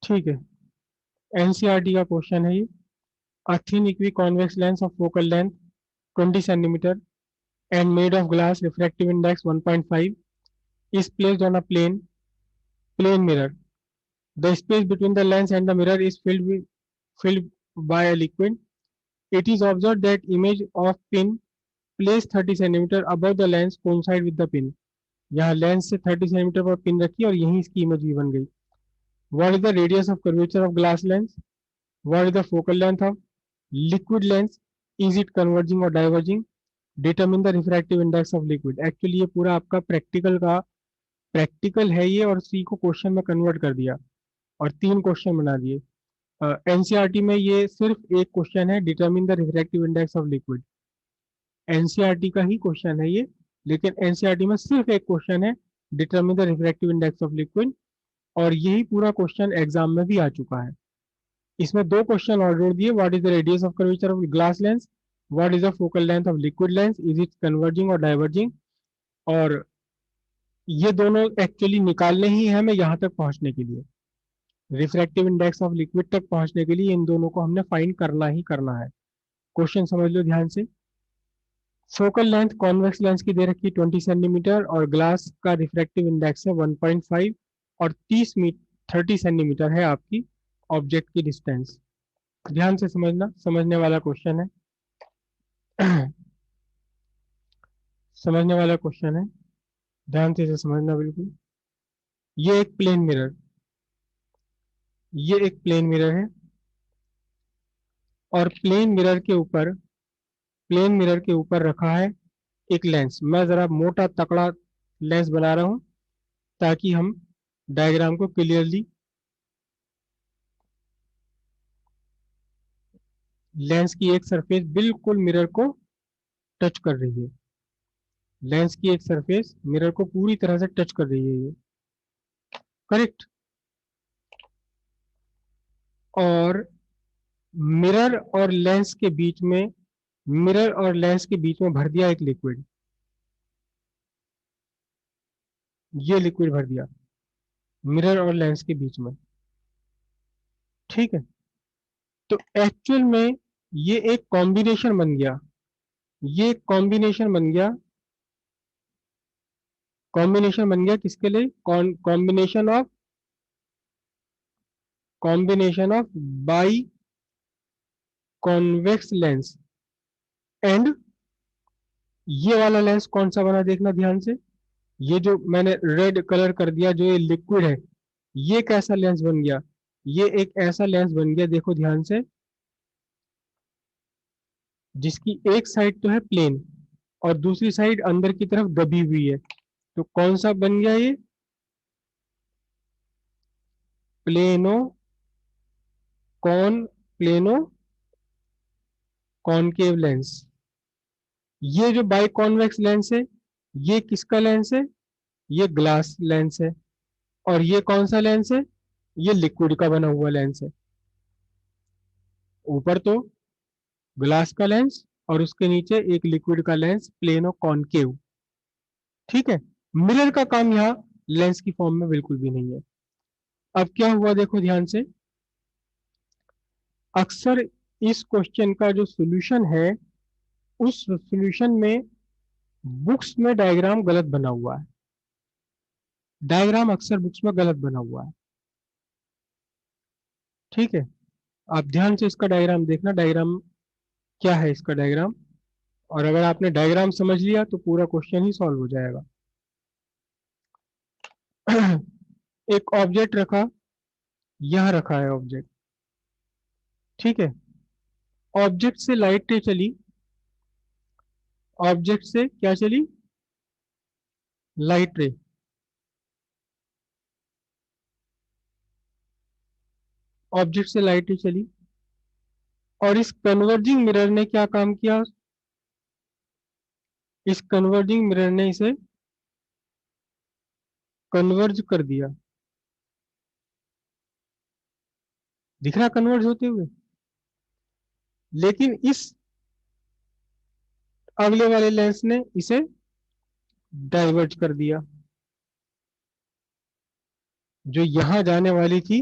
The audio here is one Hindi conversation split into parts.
ठीक है, एनसीईआरटी का क्वेश्चन है ये। A thin equiconvex lens of focal length 20 centimeter and made of glass refractive index 1.5 is placed on a plane mirror. The space between the lens and the mirror is filled by a liquid. It is observed that image of pin placed 30 centimeter above the lens coincide with the pin. यहाँ लेंस से 30 सेंटीमीटर पर पिन रखी और यहीं इसकी इमेज भी बन गई। What is the radius of curvature of glass lens? What is the focal length of liquid lens? Is it converging or diverging? Determine the refractive index of liquid. Actually ये पूरा आपका प्रैक्टिकल है ये, और सी को क्वेश्चन में कन्वर्ट कर दिया और 3 क्वेश्चन बना दिए। एनसीईआरटी में ये सिर्फ एक क्वेश्चन है, determine the refractive index of liquid. NCERT का ही क्वेश्चन है ये, लेकिन एनसीईआरटी में सिर्फ एक क्वेश्चन है, determine the refractive index of liquid, और यही पूरा क्वेश्चन एग्जाम में भी आ चुका है। इसमें 2 क्वेश्चन और जोड़ दिए। What is the radius of curvature of glass lens, what is the focal length of liquid lens, is it converging और डाइवर्जिंग। और ये दोनों एक्चुअली निकालने ही है हमें यहाँ तक पहुंचने के लिए, रिफ्रैक्टिव इंडेक्स ऑफ लिक्विड तक पहुंचने के लिए इन दोनों को हमने फाइंड करना ही करना है। क्वेश्चन समझ लो ध्यान से। फोकल लेंथ कॉन्वेक्स लेंस की दे रखी 20 सेंटीमीटर और ग्लास का रिफ्रैक्टिव इंडेक्स है 1.5 और 30 सेंटीमीटर है आपकी ऑब्जेक्ट की डिस्टेंस। ध्यान से समझना, समझने वाला क्वेश्चन है। समझने वाला क्वेश्चन है, ध्यान से इसे समझना बिल्कुल। ये एक प्लेन मिरर, ये एक प्लेन मिरर है और प्लेन मिरर के ऊपर रखा है एक लेंस। मैं जरा मोटा तकड़ा लेंस बना रहा हूं ताकि हम डायग्राम को क्लियरली, लेंस की एक सरफेस बिल्कुल मिरर को टच कर रही है, लेंस की एक सरफेस मिरर को पूरी तरह से टच कर रही है ये, करेक्ट। और मिरर और लेंस के बीच में, मिरर और लेंस के बीच में भर दिया एक लिक्विड, ये लिक्विड भर दिया मिरर और लेंस के बीच में, ठीक है। तो एक्चुअल में ये एक कॉम्बिनेशन बन गया, ये कॉम्बिनेशन बन गया, कॉम्बिनेशन बन गया किसके लिए? Combination of by convex lens and, ये वाला लेंस कौन सा बना देखना ध्यान से। ये जो मैंने रेड कलर कर दिया जो ये लिक्विड है, ये कैसा लेंस बन गया? ये एक ऐसा लेंस बन गया, देखो ध्यान से, जिसकी एक साइड तो है प्लेन और दूसरी साइड अंदर की तरफ दबी हुई है। तो कौन सा बन गया ये? Plano plano concave lens. ये जो बाई कॉन्वेक्स लेंस है, ये किसका लेंस है? ये ग्लास लेंस है। और ये कौन सा लेंस है? ये लिक्विड का बना हुआ लेंस है। ऊपर तो ग्लास का लेंस और उसके नीचे एक लिक्विड का लेंस, प्लेनो कॉनकेव, ठीक है। मिरर का काम यहाँ लेंस की फॉर्म में बिल्कुल भी नहीं है। अब क्या हुआ देखो ध्यान से। अक्सर इस क्वेश्चन का जो सॉल्यूशन है, उस सॉल्यूशन में बुक्स में डायग्राम गलत बना हुआ है, डायग्राम अक्सर बुक्स में गलत बना हुआ है, ठीक है। आप ध्यान से इसका डायग्राम देखना, डायग्राम क्या है इसका डायग्राम, और अगर आपने डायग्राम समझ लिया तो पूरा क्वेश्चन ही सॉल्व हो जाएगा। एक ऑब्जेक्ट रखा, यह रखा है ऑब्जेक्ट, ठीक है। ऑब्जेक्ट से लाइट रे चली, ऑब्जेक्ट से क्या चली? लाइट रे। ऑब्जेक्ट से लाइट रे चली और इस कन्वर्जिंग मिरर ने क्या काम किया? इस कन्वर्जिंग मिरर ने इसे कन्वर्ज कर दिया। दिख रहा कन्वर्ज होते हुए? लेकिन इस अगले वाले लेंस ने इसे डाइवर्ज कर दिया। जो यहां जाने वाली थी,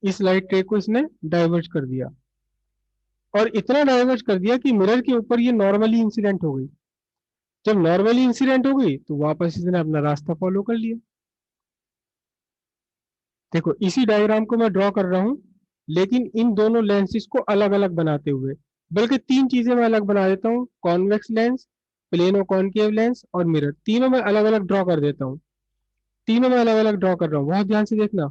इस लाइट रे को इसने डाइवर्ज कर दिया, और इतना डाइवर्ज कर दिया कि मिरर के ऊपर ये नॉर्मली इंसिडेंट हो गई। जब नॉर्मली इंसिडेंट हो गई तो वापस इसने अपना रास्ता फॉलो कर लिया। देखो इसी डायग्राम को मैं ड्रॉ कर रहा हूं, लेकिन इन दोनों लेंसेज को अलग अलग बनाते हुए, बल्कि तीन चीजें मैं अलग बना देता हूँ, convex lens, plano concave lens और मिरर, तीनों में अलग अलग ड्रॉ कर देता हूँ। तीनों में अलग अलग ड्रॉ कर रहा हूँ, बहुत ध्यान से देखना।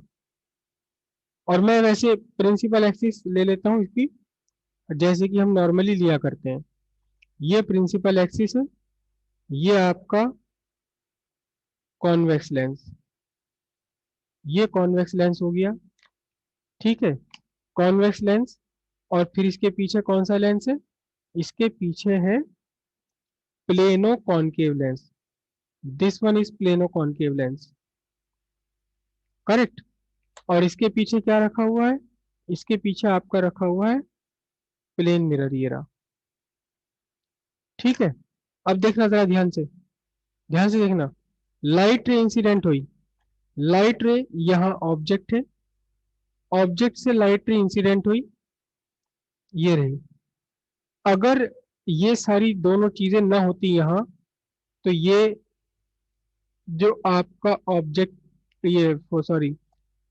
और मैं वैसे प्रिंसिपल एक्सिस ले लेता हूँ इसकी, जैसे कि हम नॉर्मली लिया करते हैं। ये प्रिंसिपल एक्सिस है, ये आपका कॉन्वेक्स लेंस, ये कॉन्वेक्स लेंस हो गया। ठीक है, कॉन्वेक्स लेंस। और फिर इसके पीछे कौन सा लेंस है? इसके पीछे है plano concave lens. This one is plano concave lens, correct. और इसके पीछे क्या रखा हुआ है? इसके पीछे आपका रखा हुआ है प्लेन मिरर, ये रहा। ठीक है, अब देखना जरा ध्यान से, ध्यान से देखना। लाइट रे इंसिडेंट हुई, लाइट रे यहाँ ऑब्जेक्ट है, ऑब्जेक्ट से लाइट रे इंसिडेंट हुई, ये रही। अगर ये सारी दोनों चीजें ना होती यहाँ, तो ये जो आपका ऑब्जेक्ट, ये सॉरी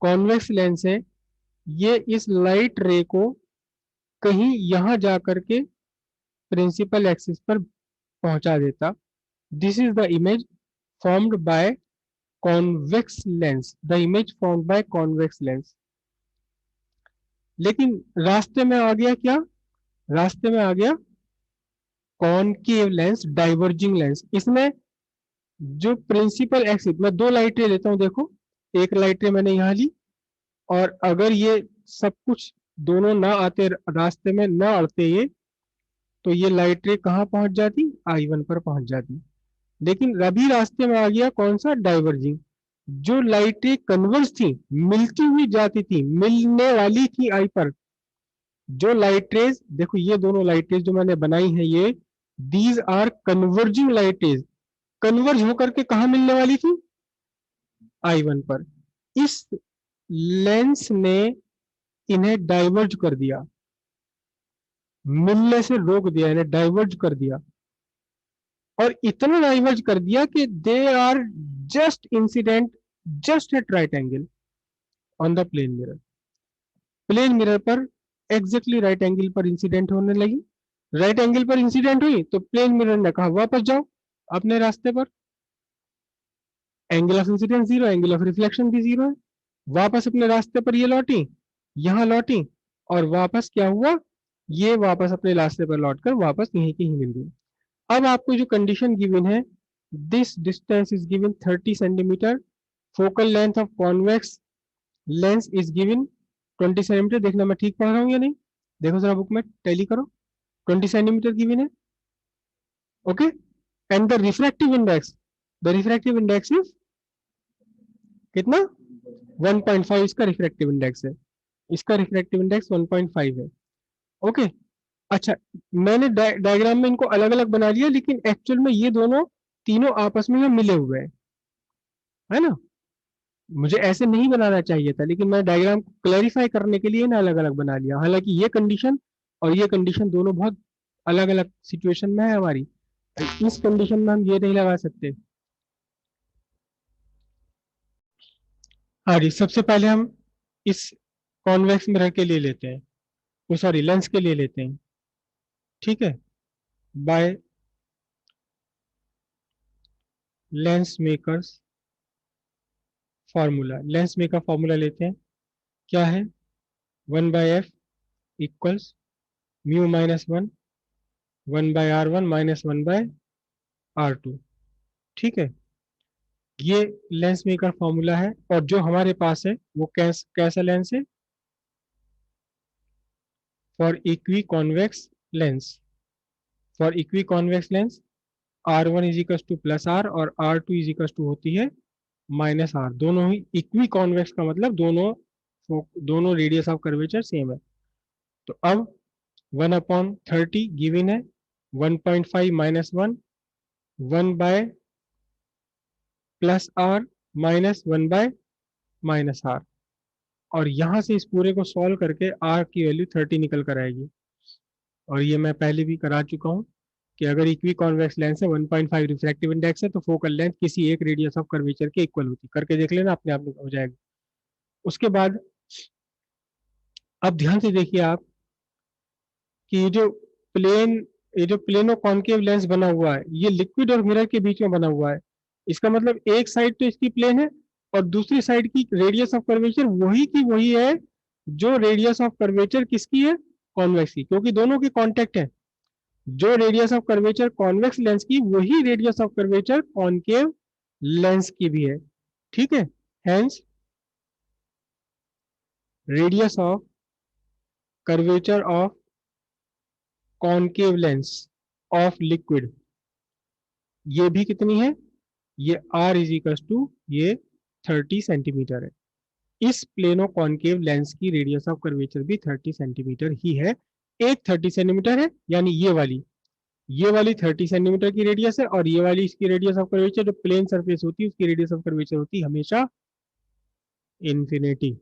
कॉन्वेक्स लेंस है, ये इस लाइट रे को कहीं यहाँ जा करके प्रिंसिपल एक्सिस पर पहुंचा देता। This is the image formed by convex lens, the image formed by convex lens. लेकिन रास्ते में आ गया क्या? रास्ते में आ गया कॉनकेव लेंस, डाइवर्जिंग लेंस। इसमें जो प्रिंसिपल एक्सिस, मैं दो लाइट रे लेता हूं, देखो एक लाइट रे मैंने यहाँ ली, और अगर ये सब कुछ दोनों ना आते, रास्ते में ना अड़ते ये, तो ये लाइट रे कहाँ पहुंच जाती? I1 पर पहुंच जाती। लेकिन अभी रास्ते में आ गया कौन सा? डाइवर्जिंग। जो लाइटें कन्वर्ज थी, मिलती हुई जाती थी, मिलने वाली थी आई पर, जो लाइटेज, देखो ये दोनों लाइटेज जो मैंने बनाई है ये, दीज आर कन्वर्जिंग लाइटेज। कन्वर्ज होकर के कहा मिलने वाली थी? I1 पर। इस लेंस ने इन्हें डाइवर्ज कर दिया, मिलने से रोक दिया, इन्हें डाइवर्ज कर दिया। और इतना डाइवर्ज कर दिया कि they are just incident, just at right angle on the plane mirror. Plane mirror पर एग्जैक्टली राइट एंगल पर इंसिडेंट होने लगी। राइट एंगल पर इंसिडेंट हुई तो प्लेन मिरर ने कहा वापस जाओ अपने रास्ते पर। Angle of incidence zero, angle of reflection भी जीरो है। वापस अपने रास्ते पर ये लौटी, यहाँ लौटी, और वापस क्या हुआ? ये वापस अपने रास्ते पर लौटकर वापस यहीं की ही मिल गई। अब आपको जो कंडीशन गिवन है, this distance is given 30 centimetre, focal length of convex lens is given 20 centimetre. देखना मैं ठीक पढ़ रहा हूँ या नहीं, देखो जरा बुक में टैली करो। 20 सेंटीमीटर गिवन है, okay. And the refractive index, the refractive index is कितना? 1.5 इसका रिफ्रैक्टिव इंडेक्स है, इसका रिफ्रैक्टिव इंडेक्स 1.5 है, ओके। अच्छा, मैंने डायग्राम में इनको अलग अलग बना लिया, लेकिन एक्चुअल में ये दोनों तीनों आपस में मिले हुए हैं, है ना। मुझे ऐसे नहीं बनाना चाहिए था, लेकिन मैं डायग्राम को क्लैरिफाई करने के लिए ना अलग अलग बना लिया। हालांकि ये कंडीशन और ये कंडीशन दोनों बहुत अलग अलग सिचुएशन में है हमारी, इस कंडीशन में हम ये नहीं लगा सकते। हाँ जी, सबसे पहले हम इस कॉन्वेक्स मिरर के लिए लेते हैं, तो सॉरी लेंस के लिए लेते हैं। ठीक है, by lens makers formula, lens maker formula लेते हैं। क्या है? 1/f equals mu minus 1, 1/r1 minus 1/r2। ठीक है, ये लेंस मेकर फॉर्मूला है। और जो हमारे पास है वो कैसा लेंस है? For equiconvex lens, for equiconvex lens R1 is equal to plus R और R2 इज इक्वल टू होती है माइनस आर। दोनों ही इक्वी कॉन्वेक्स का मतलब दोनों रेडियस ऑफ कर्वेचर सेम है। तो अब 1/30 गिवन है, 1.5 minus 1, 1 plus R minus 1 minus R. और यहाँ से इस पूरे को सॉल्व करके आर की वैल्यू 30 निकल कर आएगी। और ये मैं पहले भी करा चुका हूँ कि अगर इक्वी कॉन्वेक्स लेंस है 1.5 रिफ्रैक्टिव इंडेक्स है तो फोकल लेंथ किसी एक रेडियस ऑफ कर्वेचर के इक्वल होती है। करके देख लेना, अपने आप हो जाएगा। उसके बाद अब ध्यान से देखिए आप कि ये जो प्लेनो कॉन्केव लेंस बना हुआ है ये लिक्विड और मिरर के बीच में बना हुआ है। इसका मतलब एक साइड तो इसकी प्लेन है और दूसरी साइड की रेडियस ऑफ कर्वेचर वही की वही है जो रेडियस ऑफ कर्वेचर किसकी है, कॉन्वेक्स की, क्योंकि दोनों के कांटेक्ट है। जो radius of curvature convex lens की वही radius of curvature concave lens की भी है। ठीक है, hence radius of curvature of concave lens of liquid ये भी कितनी है, ये r इज इक्वल टू ये 30 सेंटीमीटर है। इस प्लेनो कॉन्केव लेंस की रेडियस ऑफ कर्वेचर भी 30 सेंटीमीटर ही है। एक 30 सेंटीमीटर है, यानी ये वाली 30 सेंटीमीटर की रेडियस है, और ये वाली इसकी रेडियस ऑफ कर्वेचर जो प्लेन सरफेस होती है उसकी रेडियस ऑफ कर्वेचर होती है हमेशा इन्फिनिटी।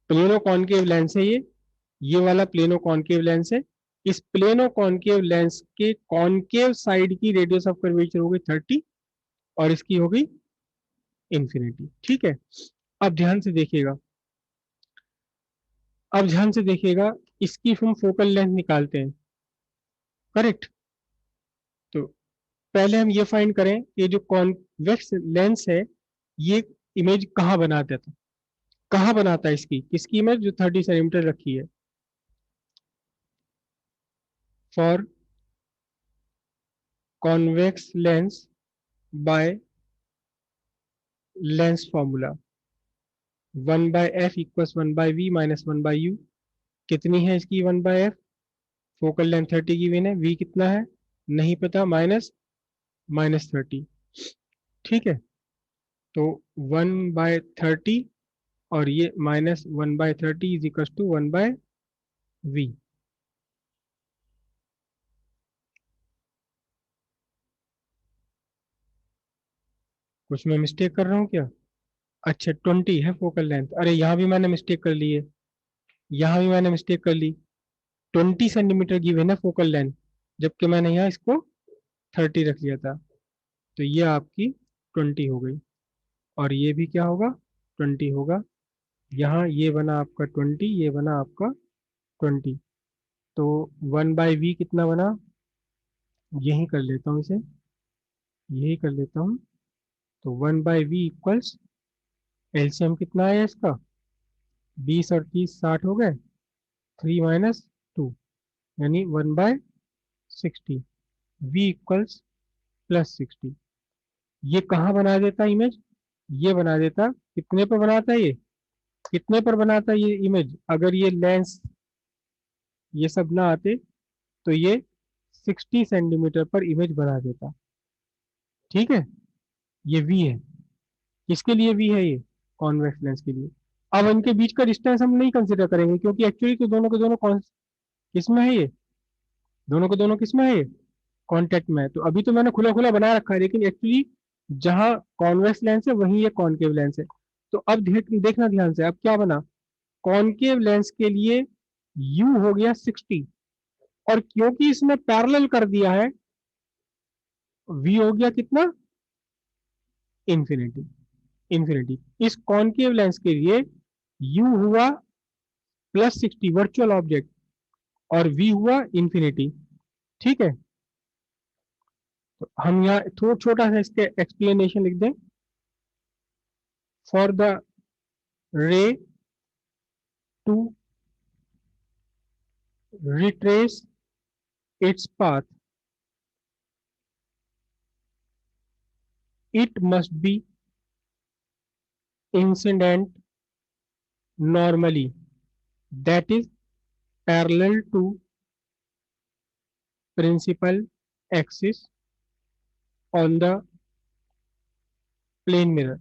प्लेनो कॉन्केव लेंस है ये वाला प्लेनो कॉन्केव लेंस है। इस प्लेनो कॉन्केव लेंस के कॉन्केव साइड की रेडियस ऑफ कर्वेचर होगी 30 और इसकी होगी इन्फिनिटी। ठीक है, अब ध्यान से देखिएगा, अब ध्यान से देखिएगा, इसकी हम फोकल लेंथ निकालते हैं। करेक्ट, तो पहले हम ये फाइंड करें कि जो कॉन्वेक्स लेंस है ये इमेज कहाँ बनाता था, कहाँ बनाता है इसकी, किसकी इमेज जो 30 सेंटीमीटर रखी है। For convex lens by lens formula 1/f equals 1/v minus 1/u। कितनी है इसकी 1/f, फोकल लेंथ 30 की गिवन है, v कितना है नहीं पता, माइनस 30। ठीक है, तो 1/30 और ये -1/30 इज इक्वल टू 1/v। कुछ मैं मिस्टेक कर रहा हूँ क्या? अच्छा 20 है फोकल लेंथ, अरे यहाँ भी मैंने मिस्टेक कर ली है, यहाँ भी मैंने मिस्टेक कर ली। 20 सेंटीमीटर की है फोकल लेंथ, जबकि मैंने यहाँ इसको 30 रख लिया था। तो ये आपकी 20 हो गई, और ये भी क्या होगा 20 होगा। यहाँ ये बना आपका 20, ये बना आपका 20। तो 1/v कितना बना, यही कर लेता हूँ इसे, यही कर लेता हूँ। तो 1/v इक्वल्स, एलसीएम कितना है इसका, 20 और 30 60 हो गए, 3 माइनस 2 यानी 1/60। v equals +60। ये कहाँ बना देता इमेज, ये बना देता, कितने पर बनाता है ये, कितने पर बनाता है ये इमेज, अगर ये लेंस ये सब ना आते तो ये 60 सेंटीमीटर पर इमेज बना देता। ठीक है, ये v है, किसके लिए v है, ये कॉन्वेक्स लेंस के लिए। अब इनके बीच का डिस्टेंस हम नहीं कंसिडर करेंगे क्योंकि एक्चुअली तो दोनों के दोनों किस में है ये, दोनों के दोनों किस में है ये, कॉन्टेक्ट में है। तो अभी तो मैंने खुला खुला बना रखा है, लेकिन एक्चुअली जहां कॉन्वेक्स लेंस है वहीं ये कॉनकेव लेंस है। तो अब देखना ध्यान से, अब क्या बना, कॉनकेव लेंस के लिए u हो गया 60, और क्योंकि इसने पैरेलल कर दिया है v हो गया कितना, इन्फिनिटी। इन्फिनिटी इस कॉनकेव लेंस के लिए u हुआ +60 वर्चुअल ऑब्जेक्ट, और v हुआ इन्फिनिटी। ठीक है, तो हम यहाँ थोड़ा छोटा सा इसके एक्सप्लेनेशन लिख दें। For the ray to retrace its path, it must be incident normally, that is parallel to principal axis on the plane mirror।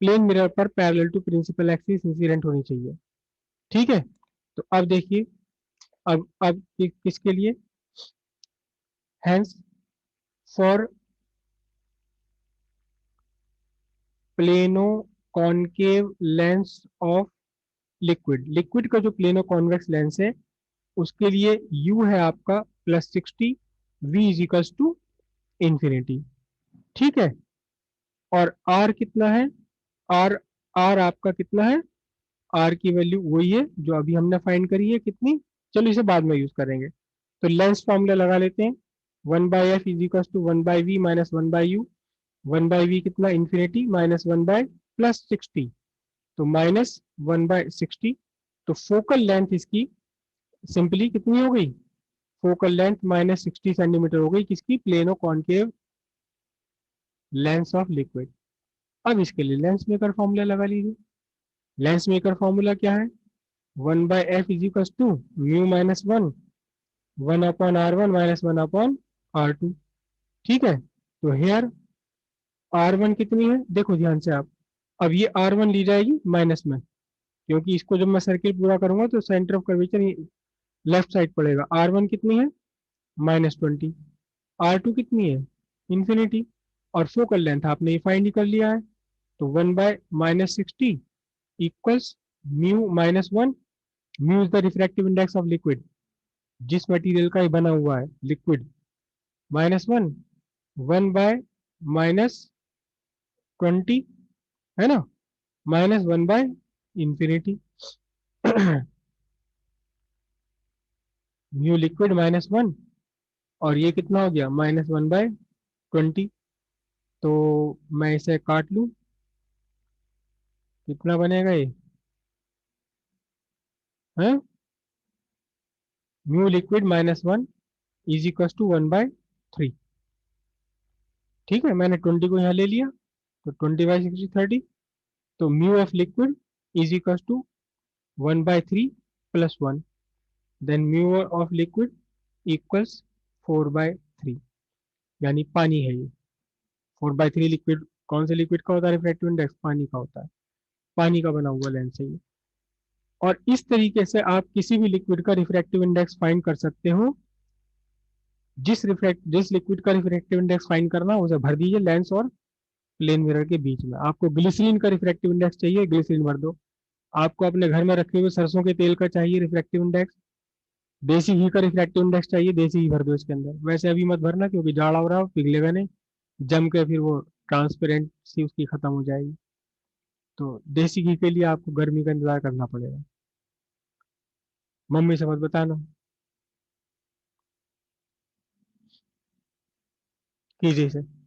Plane mirror पर parallel to principal axis incident होनी चाहिए। ठीक है, तो अब देखिए, अब किसके लिए, hence for plano concave lens of liquid, liquid का जो प्लेनो कॉन्वेक्स लेंस है उसके लिए u है आपका +60, v is equals to infinity. ठीक है, और r कितना है, r r आपका कितना है, r की वैल्यू वही है जो अभी हमने फाइंड करी है, कितनी, चलो इसे बाद में यूज करेंगे। तो लेंस फॉर्मूला लगा लेते हैं, 1/f is equal to 1/v minus 1/u, 1/v कितना इंफिनिटी माइनस 1/+60, तो -1/60। तो फोकल लेंथ इसकी सिंपली कितनी हो गई, फोकल लेंथ -60 सेंटीमीटर हो गई, किसकी, plano concave lens of liquid. अब इसके लिए लेंस मेकर फॉर्मूला लगा लीजिए। लेंस मेकर फॉर्मूला क्या है, 1/f is equal to mu minus 1, 1/r1 minus 1/r2। ठीक है, तो हेयर r1 कितनी है, देखो ध्यान से आप, अब ये r1 ली जाएगी माइनस में, क्योंकि इसको जब मैं सर्किल पूरा करूंगा तो centre of curvature left side पड़ेगा। r1 कितनी है, -20, r2 कितनी है, इंफिनिटी, और फोकल लेंथ आपने ये फाइंड ही कर लिया है, तो 1/-60 equals mu minus 1, mu is the refractive index of liquid, जिस मटेरियल का ये बना हुआ है लिक्विड, -1, 1/-20 है ना, -1/इंफिनिटी। म्यू लिक्विड -1, और ये कितना हो गया, -1/20। तो मैं इसे काट लूं, कितना बनेगा ये, है mu liquid -1 is equal to 1/3। ठीक है, मैंने 20 को यहाँ ले लिया, तो 20/60 30, तो mu of liquid is equal to 1/3 plus 1, then mu of liquid equals 4/3, यानी पानी है ये। 4/3 लिक्विड, कौन से लिक्विड का होता है रिफ्रैक्टिव इंडेक्स, पानी का होता है, पानी का बना हुआ लेंस है ये। और इस तरीके से आप किसी भी लिक्विड का रिफ्रैक्टिव इंडेक्स फाइंड कर सकते हो। जिस लिक्विड का रिफ्रैक्टिव इंडेक्स फाइंड करना उसे भर दीजिए लेंस और प्लेन मिरर के बीच में। आपको ग्लिसरीन का रिफ्रैक्टिव इंडेक्स चाहिए, ग्लिसरीन भर दो। आपको अपने घर में रखे हुए सरसों के तेल का चाहिए रिफ्रैक्टिव इंडेक्स, देसी घी का रिफ्रैक्टिव इंडेक्स चाहिए, देसी घी भर दो इसके अंदर। वैसे अभी मत भरना क्योंकि जाड़ा हो रहा हो, पिघलेगा नहीं, जम के फिर वो ट्रांसपेरेंट सी उसकी खत्म हो जाएगी। तो देसी घी के लिए आपको गर्मी का इंतजार करना पड़ेगा। मम्मी से मत बताना, कीजिए इसे।